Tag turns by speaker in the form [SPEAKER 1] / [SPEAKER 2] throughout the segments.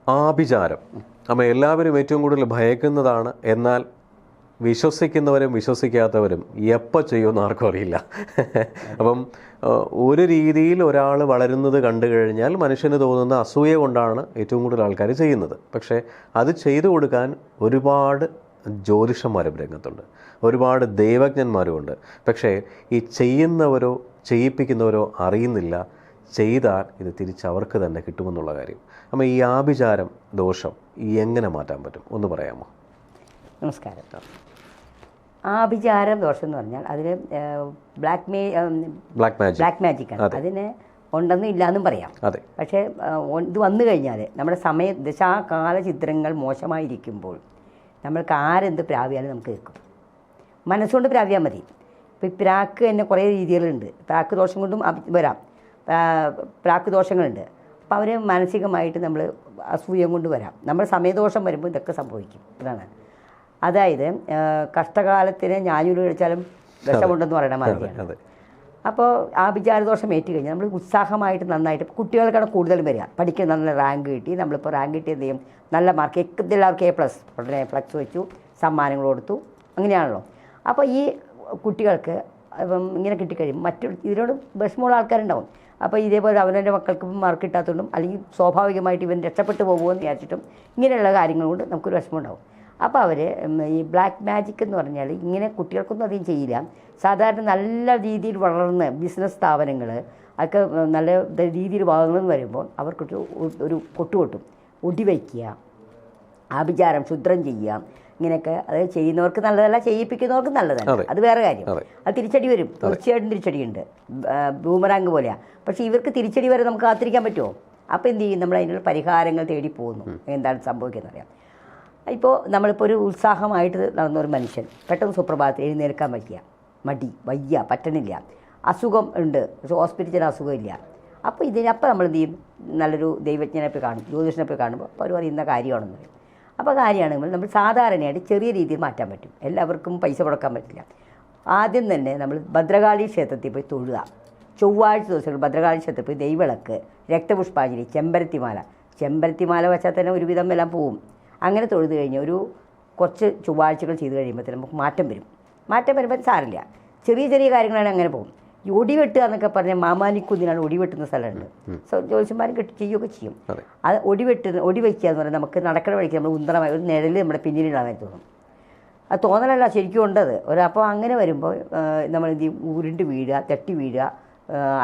[SPEAKER 1] ആഭിചാരം നമ്മൾ എല്ലാവരും ഏറ്റവും കൂടുതൽ ഭയക്കുന്നതാണ്. എന്നാൽ വിശ്വസിക്കുന്നവരും വിശ്വസിക്കാത്തവരും എപ്പോൾ ചെയ്യുമെന്ന് ആർക്കും അറിയില്ല. അപ്പം ഒരു രീതിയിൽ ഒരാൾ വളരുന്നത് കണ്ടു കഴിഞ്ഞാൽ മനുഷ്യന് തോന്നുന്ന അസൂയ കൊണ്ടാണ് ഏറ്റവും കൂടുതൽ ആൾക്കാർ ചെയ്യുന്നത്. പക്ഷേ അത് ചെയ്തു കൊടുക്കാൻ ഒരുപാട് ജ്യോതിഷന്മാരും രംഗത്തുണ്ട്, ഒരുപാട് ദൈവജ്ഞന്മാരുമുണ്ട്. പക്ഷേ ഈ ചെയ്യുന്നവരോ ചെയ്യിപ്പിക്കുന്നവരോ അറിയുന്നില്ല ചെയ്താൽ ഇത് തിരിച്ചവർക്ക് തന്നെ കിട്ടുമെന്നുള്ള കാര്യം. അപ്പം ഈ ആഭിചാരം ദോഷം എങ്ങനെ മാറ്റാൻ പറ്റും ഒന്ന് പറയാമോ?
[SPEAKER 2] നമസ്കാരം. ആഭിചാരം ദോഷം എന്ന് പറഞ്ഞാൽ അതിന് ബ്ലാക്ക് മാജിക്കാണ്. അതിന് ഉണ്ടെന്നും ഇല്ലയെന്നും പറയാം. പക്ഷേ ഇത് വന്നു കഴിഞ്ഞാൽ നമ്മുടെ ദശാകാല ചിത്രങ്ങൾ മോശമായിരിക്കുമ്പോൾ നമ്മൾക്ക് ആരെന്ത് പ്രാവ്യാലും നമുക്ക് കേൾക്കും. മനസ്സുകൊണ്ട് പ്രാവ്യാൽ മതി. ഇപ്പോൾ ഈ പ്രാക്ക് തന്നെ കുറേ രീതികളുണ്ട്. പ്രാക്ക് ദോഷം കൊണ്ടും വരാം, പ്രാക്ക് ദോഷങ്ങളുണ്ട്. അപ്പോൾ അവർ മാനസികമായിട്ട് നമ്മൾ അസൂയം കൊണ്ട് വരാം. നമ്മൾ സമയദോഷം വരുമ്പോൾ ഇതൊക്കെ സംഭവിക്കും. അതാണ്. അതായത് കഷ്ടകാലത്തിന് ഞാനൂര് കഴിച്ചാലും വിഷമുണ്ടെന്ന് പറയുന്ന മാതിരിയാണ്. അപ്പോൾ ആഭിചാരദോഷം ഏറ്റു കഴിഞ്ഞാൽ നമ്മൾ ഉത്സാഹമായിട്ട് നന്നായിട്ട് കുട്ടികൾക്കാണ് കൂടുതലും വരിക. പഠിക്കുന്ന നല്ല റാങ്ക് കിട്ടി, നമ്മളിപ്പോൾ റാങ്ക് കിട്ടി എന്ത് ചെയ്യും, നല്ല മാർക്ക് എല്ലാവർക്കും A+, ഉടനെ ഫ്ലക്സ് വെച്ചു, സമ്മാനങ്ങൾ കൊടുത്തു, അങ്ങനെയാണല്ലോ. അപ്പോൾ ഈ കുട്ടികൾക്ക് ഇങ്ങനെ കിട്ടിക്കഴിയും ഇതിനോട് വിഷമമുള്ള ആൾക്കാരുണ്ടാവും. അപ്പോൾ ഇതേപോലെ അവനവൻ്റെ മക്കൾക്ക് മാർക്ക് കിട്ടാത്തതുകൊണ്ടും അല്ലെങ്കിൽ സ്വാഭാവികമായിട്ട് ഇവൻ രക്ഷപ്പെട്ടു പോകുമെന്ന് വിചാരിച്ചിട്ടും ഇങ്ങനെയുള്ള കാര്യങ്ങൾ കൊണ്ട് നമുക്കൊരു വിഷമമുണ്ടാവും. അപ്പോൾ അവർ ഈ ബ്ലാക്ക് മാജിക് എന്ന് പറഞ്ഞാൽ ഇങ്ങനെ കുട്ടികൾക്കൊന്നും അധികം ചെയ്യില്ല. സാധാരണ നല്ല രീതിയിൽ വളർന്ന് ബിസിനസ് സ്ഥാപനങ്ങൾ അതൊക്കെ നല്ല രീതിയിൽ വളർന്നു വരുമ്പോൾ അവർക്കൊരു കൊട്ടുകൊട്ടും, ഒടിവയ്ക്കുക, ആഭിചാരം ശുദ്രം ചെയ്യുക, ഇങ്ങനെയൊക്കെ. അത് ചെയ്യുന്നവർക്ക് നല്ലതല്ല, ചെയ്യിപ്പിക്കുന്നവർക്ക് നല്ലതല്ല, അത് വേറെ കാര്യം. അത് തിരിച്ചടി വരും, തീർച്ചയായിട്ടും തിരിച്ചടിയുണ്ട്, ബൂമറാങ് പോലെയാണ്. പക്ഷേ ഇവർക്ക് തിരിച്ചടി വരെ നമുക്ക് കാത്തിരിക്കാൻ പറ്റുമോ? അപ്പോൾ എന്ത് ചെയ്യും, നമ്മൾ അതിനുള്ള പരിഹാരങ്ങൾ തേടി പോകുന്നു. എന്താണ് സംഭവിക്കുന്നത് അറിയാം. ഇപ്പോൾ നമ്മളിപ്പോൾ ഒരു ഉത്സാഹമായിട്ട് നടന്നൊരു മനുഷ്യൻ പെട്ടെന്ന് സുപ്രഭാതത്തിൽ എഴുന്നേൽക്കാൻ വയ്യ, പറ്റണില്ല, അസുഖം ഉണ്ട്, പക്ഷേ ഹോസ്പിറ്റലിൽ ചെന്ന അസുഖമില്ല. അപ്പോൾ നമ്മൾ എന്ത് ചെയ്യും, നല്ലൊരു ദൈവജ്ഞനെ പോയി കാണും, ജ്യോതിഷനെ പോയി കാണുമ്പോൾ അപ്പോൾ അവർ പറയുന്ന കാര്യമാണെന്ന് പറയും. അപ്പോൾ കാര്യമാണെങ്കിൽ നമ്മൾ സാധാരണയായിട്ട് ചെറിയ രീതിയിൽ മാറ്റാൻ പറ്റും. എല്ലാവർക്കും പൈസ മുടക്കാൻ പറ്റില്ല. ആദ്യം തന്നെ നമ്മൾ ഭദ്രകാളി ക്ഷേത്രത്തിൽ പോയി തൊഴുക. ചൊവ്വാഴ്ച ദിവസങ്ങൾ ഭദ്രകാളി ക്ഷേത്രത്തിൽ പോയി ദൈവവിളക്ക്, രക്തപുഷ്പാഞ്ജലി, ചെമ്പരത്തിമാല വെച്ചാൽ തന്നെ ഒരുവിധം എല്ലാം പോവും. അങ്ങനെ തൊഴുത് കഴിഞ്ഞ് കുറച്ച് ചൊവ്വാഴ്ചകൾ ചെയ്ത് കഴിയുമ്പോൾ നമുക്ക് മാറ്റം വരുമ്പോൾ സാരില്ല. ചെറിയ ചെറിയ കാര്യങ്ങളാണ് അങ്ങനെ പോകും. ഈ ഒടിവെട്ടുക എന്നൊക്കെ പറഞ്ഞാൽ മാമാനിക്കുന്നിനാണ് ഒടിവെട്ടുന്ന സ്ഥലമുണ്ട്. ജ്യോതിഷന്മാരും ചെയ്യുകയൊക്കെ ചെയ്യും. അത് ഒടിവെക്കുക എന്ന് പറഞ്ഞാൽ നമുക്ക് നടക്കണ വഴിക്ക് നമ്മൾ ഉന്തരമായി ഒരു നിഴൽ നമ്മുടെ പിന്നിലിടാൻ തോന്നും. അത് തോന്നലല്ല, ശരിക്കും ഉണ്ടത്. അപ്പോൾ അങ്ങനെ വരുമ്പോൾ നമ്മൾ എന്ത് ചെയ്യും, ഉരുണ്ട് വീഴുക, തട്ടി വീഴുക,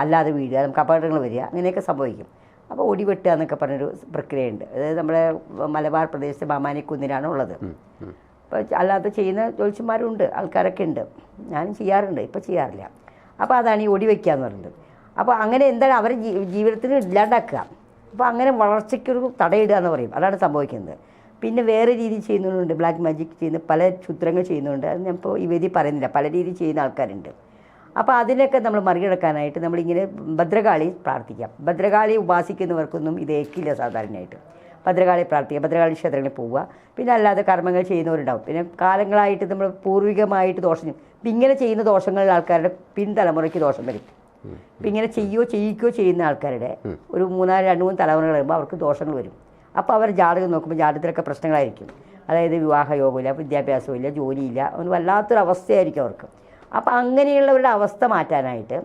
[SPEAKER 2] അല്ലാതെ വീഴുക, നമുക്ക് അപകടങ്ങൾ വരിക, അങ്ങനെയൊക്കെ സംഭവിക്കും. അപ്പോൾ ഒടിവെട്ടുക എന്നൊക്കെ പറഞ്ഞൊരു പ്രക്രിയയുണ്ട്. അതായത് നമ്മുടെ മലബാർ പ്രദേശത്തെ മാമാനിക്കുന്നിലാണ് ഉള്ളത്. അപ്പോൾ അല്ലാതെ ചെയ്യുന്ന ജ്യോതിഷന്മാരുണ്ട്, ആൾക്കാരൊക്കെ ഉണ്ട്. ഞാനും ചെയ്യാറുണ്ട്, ഇപ്പോൾ ചെയ്യാറില്ല. അപ്പോൾ അതാണ് ഈ ഒടിവെക്കുക എന്ന് പറയുന്നത്. അപ്പോൾ അങ്ങനെ എന്താണ് അവരെ ജീവിതത്തിന് ഇല്ലാണ്ടാക്കുക. അപ്പോൾ അങ്ങനെ വളർച്ചയ്ക്കൊരു തടയിടുക എന്ന് പറയും. അതാണ് സംഭവിക്കുന്നത്. പിന്നെ വേറെ രീതി ചെയ്യുന്നവരുണ്ട്, ബ്ലാക്ക് മാജിക് ചെയ്യുന്ന പല ക്ഷുദ്രങ്ങൾ ചെയ്യുന്നുണ്ട്. അത് ഞാൻ ഇപ്പോൾ ഈ വേദി പറയുന്നില്ല, പല രീതിയിൽ ചെയ്യുന്ന ആൾക്കാരുണ്ട്. അപ്പോൾ അതിനൊക്കെ നമ്മൾ മറികടക്കാനായിട്ട് നമ്മളിങ്ങനെ ഭദ്രകാളി പ്രാർത്ഥിക്കാം. ഭദ്രകാളി ഉപാസിക്കുന്നവർക്കൊന്നും ഇത് ഏക്കില്ല. സാധാരണയായിട്ട് ഭദ്രകാളി പ്രാർത്ഥിക്കുക, ഭദ്രകാളി ക്ഷേത്രങ്ങളിൽ പോവുക. പിന്നെ അല്ലാതെ കർമ്മങ്ങൾ ചെയ്യുന്നവരുണ്ടാവും. പിന്നെ കാലങ്ങളായിട്ട് നമ്മൾ പൂർവികമായിട്ട് ദോഷം, ഇപ്പം ഇങ്ങനെ ചെയ്യുന്ന ദോഷങ്ങളിൽ ആൾക്കാരുടെ പിൻതലമുറയ്ക്ക് ദോഷം വരും. ഇപ്പം ഇങ്ങനെ ചെയ്യിക്കുകയോ ചെയ്യുന്ന ആൾക്കാരുടെ ഒരു 2-3 തലമുറകൾ വരുമ്പോൾ അവർക്ക് ദോഷങ്ങൾ വരും. അപ്പോൾ അവർ ജാതകം നോക്കുമ്പോൾ ജാതകത്തിലൊക്കെ പ്രശ്നങ്ങളായിരിക്കും. അതായത് വിവാഹയോഗമില്ല, വിദ്യാഭ്യാസമില്ല, ജോലിയില്ല, ഒരു വല്ലാത്തൊരു അവസ്ഥയായിരിക്കും അവർക്ക്. അപ്പോൾ അങ്ങനെയുള്ളവരുടെ അവസ്ഥ മാറ്റാനായിട്ട്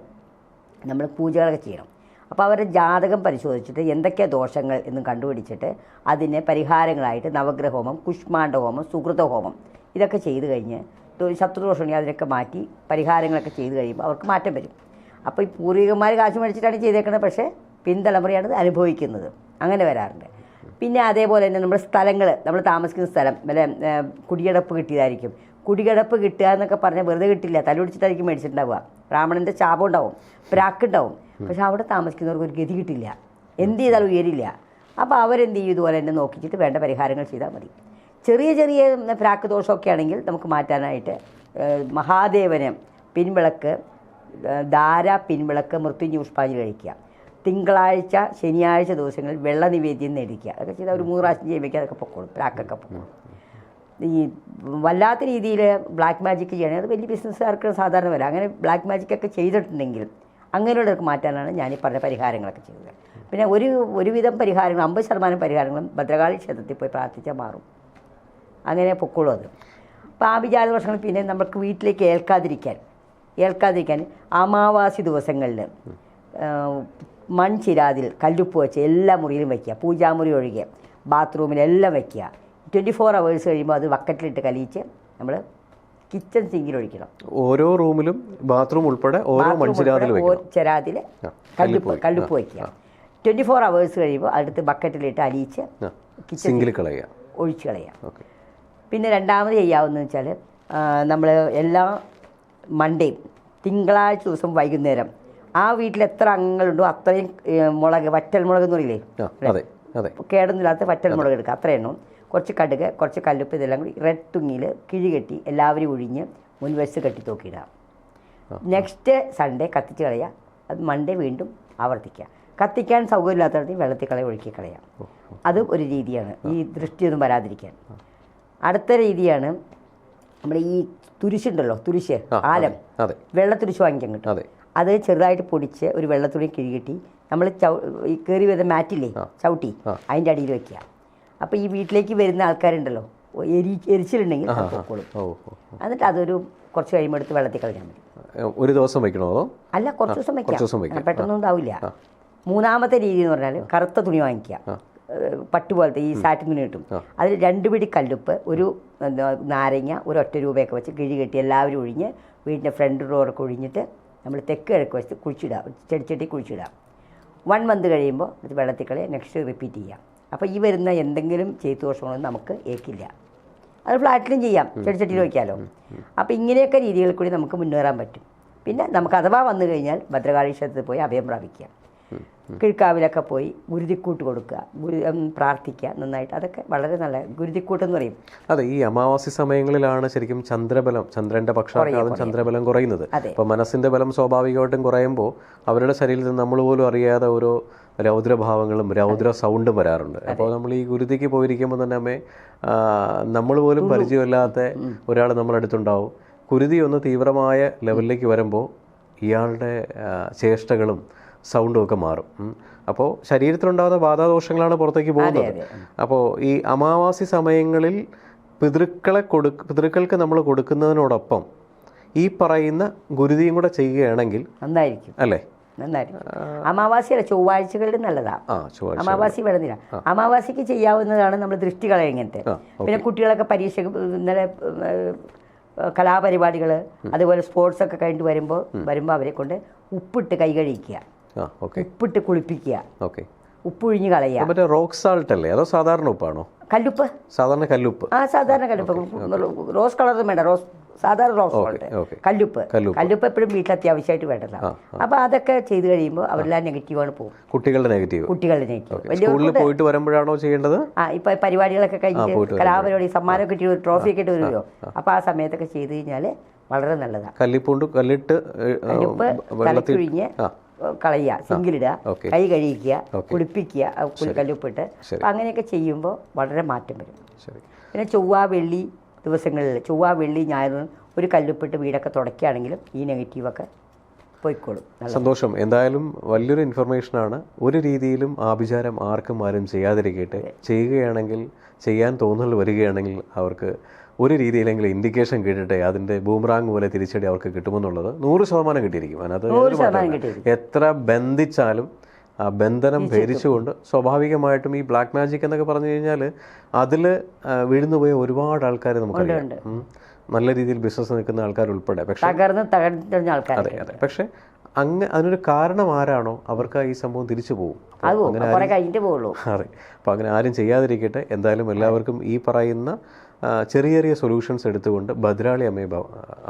[SPEAKER 2] നമ്മൾ പൂജകളൊക്കെ ചെയ്യണം. അപ്പോൾ അവരുടെ ജാതകം പരിശോധിച്ചിട്ട് എന്തൊക്കെയാണ് ദോഷങ്ങൾ എന്നും കണ്ടുപിടിച്ചിട്ട് അതിന് പരിഹാരങ്ങളായിട്ട് നവഗ്രഹോമം, കുഷ്മാണ്ഡഹോമം, സുഹൃതഹോമം ഇതൊക്കെ ചെയ്ത് കഴിഞ്ഞ് ശത്രുദോഷമുണ്ടെങ്കിൽ അതിനൊക്കെ മാറ്റി പരിഹാരങ്ങളൊക്കെ ചെയ്ത് കഴിയുമ്പോൾ അവർക്ക് മാറ്റം വരും. അപ്പോൾ ഈ പൂർവികന്മാർ കാശ് മേടിച്ചിട്ടാണ് ചെയ്തേക്കുന്നത്, പക്ഷേ പിൻതലമുറയാണ് അനുഭവിക്കുന്നത്. അങ്ങനെ വരാറുണ്ട്. പിന്നെ അതേപോലെ തന്നെ നമ്മുടെ സ്ഥലങ്ങൾ, നമ്മൾ താമസിക്കുന്ന സ്ഥലം വല്ല കുടിയടപ്പ് കിട്ടിയതായിരിക്കും. കുടികിടപ്പ് കിട്ടുക എന്നൊക്കെ പറഞ്ഞാൽ വെറുതെ കിട്ടില്ല, തലൊടിച്ചിട്ടായിരിക്കും മേടിച്ചിട്ടുണ്ടാവുക. ബ്രാഹ്മണൻ്റെ ശാപം ഉണ്ടാവും, പ്രാക്കുണ്ടാവും. പക്ഷെ അവിടെ താമസിക്കുന്നവർക്ക് ഒരു ഗതി കിട്ടില്ല, എന്ത് ചെയ്താലും ഉയരില്ല. അപ്പോൾ അവരെന്ത് ചെയ്യും, ഇതുപോലെ തന്നെ നോക്കിച്ചിട്ട് വേണ്ട പരിഹാരങ്ങൾ ചെയ്താൽ മതി. ചെറിയ പ്രാക്ക് ദോഷമൊക്കെ ആണെങ്കിൽ നമുക്ക് മാറ്റാനായിട്ട് മഹാദേവന് പിൻവിളക്ക്, ധാര പിൻവിളക്ക്, മൃത്യുഞ്ജയ പുഷ്പാഞ്ജലി കഴിക്കുക. തിങ്കളാഴ്ച ശനിയാഴ്ച ദിവസങ്ങളിൽ വെള്ള നിവേദ്യം നേടിക്കുക. അതൊക്കെ ചെയ്താൽ ഒരു 3 പ്രാവശ്യം ചെയ്യുമ്പോൾ അതൊക്കെ പൊക്കോളും, പ്രാക്കൊക്കെ പൊക്കോളും. ഈ വല്ലാത്ത രീതിയിൽ ബ്ലാക്ക് മാജിക് ചെയ്യണമെങ്കിൽ അത് വലിയ ബിസിനസ്സുകാർക്ക് സാധാരണ വരാം. അങ്ങനെ ബ്ലാക്ക് മാജിക്കൊക്കെ ചെയ്തിട്ടുണ്ടെങ്കിൽ അങ്ങനെയുള്ളവർക്ക് മാറ്റാനാണ് ഞാനീ പറഞ്ഞ പരിഹാരങ്ങളൊക്കെ ചെയ്തത്. പിന്നെ ഒരുവിധം പരിഹാരങ്ങൾ 50% പരിഹാരങ്ങളും ഭദ്രകാളി ക്ഷേത്രത്തിൽ പോയി പ്രാർത്ഥിച്ചാൽ മാറും. അങ്ങനെ പൊക്കോളും അത്. അപ്പോൾ ആഭിചാര ദോഷങ്ങൾ പിന്നെ നമുക്ക് വീട്ടിലേക്ക് ഏൽക്കാതിരിക്കാൻ അമാവാസി ദിവസങ്ങളിൽ മൺചിരാതിൽ കല്ലുപ്പ് വെച്ച് എല്ലാ മുറിയിലും വയ്ക്കുക. പൂജാമുറി ഒഴികെ ബാത്റൂമിലെല്ലാം വയ്ക്കുക. 24 hours കഴിയുമ്പോൾ അത് ബക്കറ്റിലിട്ട് കലിയിച്ച് നമ്മൾ കിച്ചൺ സിങ്കിൽ ഒഴിക്കണം.
[SPEAKER 1] ഓരോ റൂമിലും ബാത്റൂം ഉൾപ്പെടെ ഓരോ
[SPEAKER 2] ചെരാതിൽ കല്ലുപ്പ് വയ്ക്കുക. 24 hours കഴിയുമ്പോൾ അടുത്ത് ബക്കറ്റിലിട്ട് അലിയിച്ച് കിച്ചൺ ഒഴിച്ച് കളയുക. പിന്നെ രണ്ടാമത് ചെയ്യാവുന്നതെന്ന് വെച്ചാൽ നമ്മൾ എല്ലാ മൺഡേയും തിങ്കളാഴ്ച ദിവസം വൈകുന്നേരം ആ വീട്ടിൽ എത്ര അംഗങ്ങളുണ്ടോ അത്രയും വറ്റൽമുളക് എന്ന് പറയില്ലേ, കേടൊന്നുമില്ലാത്ത വറ്റൽമുളക് എടുക്കുക. അത്ര എണ്ണം, കുറച്ച് കടുക്, കുറച്ച് കല്ലുപ്പ്, ഇതെല്ലാം കൂടി റെഡ് തുങ്ങിയിൽ കിഴി കെട്ടി എല്ലാവരും ഒഴിഞ്ഞ് മുൻവശത്ത് കെട്ടി തൂക്കിയിടുക. നെക്സ്റ്റ് സൺഡേ കത്തിച്ച് കളയുക. അത് മൺഡേ വീണ്ടും ആവർത്തിക്കുക. കത്തിക്കാൻ സൗകര്യമില്ലാത്തടത്ത് വെള്ളത്തിൽ ഒഴുക്കി കളയാം. അതും ഒരു രീതിയാണ് ഈ ദൃഷ്ടിയൊന്നും വരാതിരിക്കാൻ. അടുത്ത രീതിയാണ് നമ്മൾ ഈ തുരിശുണ്ടല്ലോ, തുരിശ് ആലം, വെള്ളത്തുരിശ് വാങ്ങിക്കാൻ കിട്ടും. അത് ചെറുതായിട്ട് പൊടിച്ച് ഒരു വെള്ളത്തുണി കിഴികെട്ടി നമ്മൾ ഈ കയറി വരുന്ന മാറ്റില്ലേ ചവിട്ടി അതിൻ്റെ അടിയിൽ വയ്ക്കുക. അപ്പോൾ ഈ വീട്ടിലേക്ക് വരുന്ന ആൾക്കാരുണ്ടല്ലോ, എരിച്ചിലുണ്ടെങ്കിൽ പൊക്കോളും. എന്നിട്ട് അതൊരു കുറച്ച് കഴിയുമ്പോൾ എടുത്ത് വെള്ളത്തിൽ കളഞ്ഞാൽ മതി.
[SPEAKER 1] ഒരു ദിവസം വയ്ക്കണോ അതോ?
[SPEAKER 2] അല്ല, കുറച്ച് ദിവസം വയ്ക്കാം, പെട്ടെന്നൊന്നും ഉണ്ടാവില്ല. മൂന്നാമത്തെ രീതി എന്ന് പറഞ്ഞാൽ കറുത്ത തുണി വാങ്ങിക്കുക, പട്ട് പോലത്തെ ഈ സാറ്റിൻ തുണി കിട്ടും. അതിൽ 2 പിടി കല്ലുപ്പ്, ഒരു നാരങ്ങ, ഒരു ഒറ്റ രൂപയൊക്കെ വെച്ച് കിഴി കെട്ടി എല്ലാവരും ഒഴിഞ്ഞ് വീടിൻ്റെ ഫ്രണ്ട് ഡോറൊക്കെ ഒഴിഞ്ഞിട്ട് നമ്മൾ തെക്ക് കിഴക്ക് വെച്ച് കുഴിച്ചിടാം, ചെടിച്ചട്ടി കുഴിച്ചിടാം. 1 month കഴിയുമ്പോൾ അത് വെള്ളത്തിൽ കളയുക, നെക്സ്റ്റ് റിപ്പീറ്റ് ചെയ്യാം. അപ്പോൾ ഈ വരുന്ന എന്തെങ്കിലും ചെയ്തു ദോഷങ്ങളൊന്നും നമുക്ക് ഏൽക്കില്ല. അത് ഫ്ലാറ്റിലും ചെയ്യാം, ചെടിച്ചട്ടിയിൽ വയ്ക്കാമല്ലോ. അപ്പോൾ ഇങ്ങനെയൊക്കെ രീതികളിൽ കൂടി നമുക്ക് മുന്നേറാൻ പറ്റും. പിന്നെ നമുക്ക് അഥവാ വന്നു കഴിഞ്ഞാൽ ഭദ്രകാളി ക്ഷേത്രത്തിൽ പോയി അഭയം പ്രാപിക്കുക, കിഴ്ക്കാവിലൊക്കെ പോയി ഗുരുതിക്കൂട്ട് കൊടുക്കുക, പ്രാർത്ഥിക്കുക നന്നായിട്ട്. അതൊക്കെ വളരെ നല്ല ഗുരുതിക്കൂട്ടെന്ന് പറയും.
[SPEAKER 1] അതെ, ഈ അമാവാസി സമയങ്ങളിലാണ് ശരിക്കും ചന്ദ്രന്റെ പക്ഷാഘാതം, ചന്ദ്രബലം കുറയുന്നത്. അപ്പോൾ മനസ്സിന്റെ ബലം സ്വാഭാവികമായിട്ടും കുറയുമ്പോൾ അവരുടെ ശരീരത്തിൽ നമ്മൾ പോലും അറിയാതെ ഓരോ രൗദ്രഭാവങ്ങളും രൗദ്ര സൗണ്ടും വരാറുണ്ട്. അപ്പോൾ നമ്മൾ ഈ ഗുരുതിക്ക് പോയിരിക്കുമ്പോൾ തന്നെ നമ്മൾ പോലും പരിചയമില്ലാത്ത ഒരാൾ നമ്മളടുത്തുണ്ടാവും. കുരുതി ഒന്ന് തീവ്രമായ ലെവലിലേക്ക് വരുമ്പോൾ ഇയാളുടെ ചേഷ്ടകളും സൗണ്ടും ഒക്കെ മാറും. അപ്പോൾ ശരീരത്തിലുണ്ടാകുന്ന ബാധാദോഷങ്ങളാണ് പുറത്തേക്ക് പോകുന്നത്. അപ്പോൾ ഈ അമാവാസി സമയങ്ങളിൽ പിതൃക്കൾക്ക് നമ്മൾ കൊടുക്കുന്നതിനോടൊപ്പം ഈ പറയുന്ന ഗുരുതിയും കൂടെ ചെയ്യുകയാണെങ്കിൽ നന്നായിരിക്കും അല്ലേ?
[SPEAKER 2] അമാവാസിയല്ല, ചൊവ്വാഴ്ചകളിൽ നല്ലതാണ്. അമാവാസി വേണമെന്നില്ല, അമാവാസിക്ക് ചെയ്യാവുന്നതാണ് നമ്മൾ ദൃഷ്ടി കളയുക ഇങ്ങനത്തെ. പിന്നെ കുട്ടികളൊക്കെ പരീക്ഷ ഇന്നലെ കലാപരിപാടികൾ അതുപോലെ സ്പോർട്സ് ഒക്കെ കഴിഞ്ഞിട്ട് വരുമ്പോൾ അവരെ കൊണ്ട് ഉപ്പിട്ട് കൈ കഴിക്കുക, ഉപ്പിട്ട് കുളിപ്പിക്കുക, ഉപ്പൊഴിഞ്ഞ് കളയുക.
[SPEAKER 1] മറ്റേ റോക്ക് സാൾട്ട് അല്ലേ അതോ സാധാരണ ഉപ്പാണോ?
[SPEAKER 2] കല്ലുപ്പ്,
[SPEAKER 1] സാധാരണ കല്ലുപ്പ്.
[SPEAKER 2] സാധാരണ കല്ലുപ്പ്, റോസ് കളറും വേണ്ട, സാധാരണ റോസ് സാൾട്ട്, കല്ലുപ്പ് എപ്പോഴും വീട്ടിൽ അത്യാവശ്യമായിട്ട് വേണ്ടതാണ്. അപ്പോൾ അതൊക്കെ ചെയ്ത് കഴിയുമ്പോൾ അവരെല്ലാം നെഗറ്റീവാണ് പോകും.
[SPEAKER 1] കുട്ടികളുടെ നെഗറ്റീവ്
[SPEAKER 2] വലിയ
[SPEAKER 1] പോയിട്ട് വരുമ്പോഴാണോ ചെയ്യേണ്ടത്?
[SPEAKER 2] ഇപ്പൊ പരിപാടികളൊക്കെ കഴിഞ്ഞിട്ട് കലാപരിപാടി സമ്മാനം കിട്ടി ട്രോഫി ഒക്കെ ഇട്ട് വരുമല്ലോ, അപ്പോൾ ആ സമയത്തൊക്കെ ചെയ്ത് കഴിഞ്ഞാൽ വളരെ നല്ലതാണ്.
[SPEAKER 1] കല്ലിട്ട്
[SPEAKER 2] കലക്കൊഴിഞ്ഞ് കളയുക, സിങ്കിലിടുക, കൈ കഴിക്കുക, കുളിപ്പിക്കുക കല്ലുപ്പിട്ട്. അങ്ങനെയൊക്കെ ചെയ്യുമ്പോൾ വളരെ മാറ്റം വരും. പിന്നെ ചൊവ്വ വെള്ളി ദിവസങ്ങളിൽ, ചൊവ്വ വെള്ളി ഞായറും ഒരു കല്ലുപ്പിട്ട് വീടൊക്കെ തുടയ്ക്കുകയാണെങ്കിലും ഈ നെഗറ്റീവൊക്കെ പോയിക്കോളും.
[SPEAKER 1] സന്തോഷം. എന്തായാലും വലിയൊരു ഇൻഫർമേഷനാണ്. ഒരു രീതിയിലും ആഭിചാരം ആരും ചെയ്യാതിരിക്കട്ടെ. ചെയ്യുകയാണെങ്കിൽ, ചെയ്യാൻ തോന്നൽ വരികയാണെങ്കിൽ അവർക്ക് ഒരു രീതിയിലെങ്കിലും ഇൻഡിക്കേഷൻ കേട്ടിട്ടെ അതിൻ്റെ ബൂമറാങ് പോലെ തിരിച്ചടി അവർക്ക് കിട്ടുമെന്നുള്ളത് 100% കിട്ടിയിരിക്കും. അതിനകത്ത് എത്ര ബന്ധിച്ചാലും ആ ബന്ധനം ഭേദിച്ചുകൊണ്ട് സ്വാഭാവികമായിട്ടും ഈ ബ്ലാക്ക് മാജിക് എന്നൊക്കെ പറഞ്ഞു കഴിഞ്ഞാൽ അതിൽ വീഴുന്നുപോയ ഒരുപാട് ആൾക്കാർ നമുക്കറിയാം. നല്ല രീതിയിൽ ബിസിനസ് നിൽക്കുന്ന ആൾക്കാർ ഉൾപ്പെടെ. പക്ഷേ അതെ അതെ, പക്ഷേ അതിനൊരു കാരണം ആരാണോ അവർക്ക് ഈ സംഭവം തിരിച്ചു പോകും. അതെ, അപ്പോൾ അങ്ങനെ ആരും ചെയ്യാതിരിക്കട്ടെ. എന്തായാലും എല്ലാവർക്കും ഈ പറയുന്ന ചെറിയ ചെറിയ സൊല്യൂഷൻസ് എടുത്തുകൊണ്ട് ഭദ്രാളി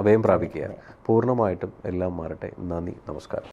[SPEAKER 1] അഭയം പ്രാപിക്കുക. പൂർണ്ണമായിട്ടും എല്ലാം മാറട്ടെ. നന്ദി, നമസ്കാരം.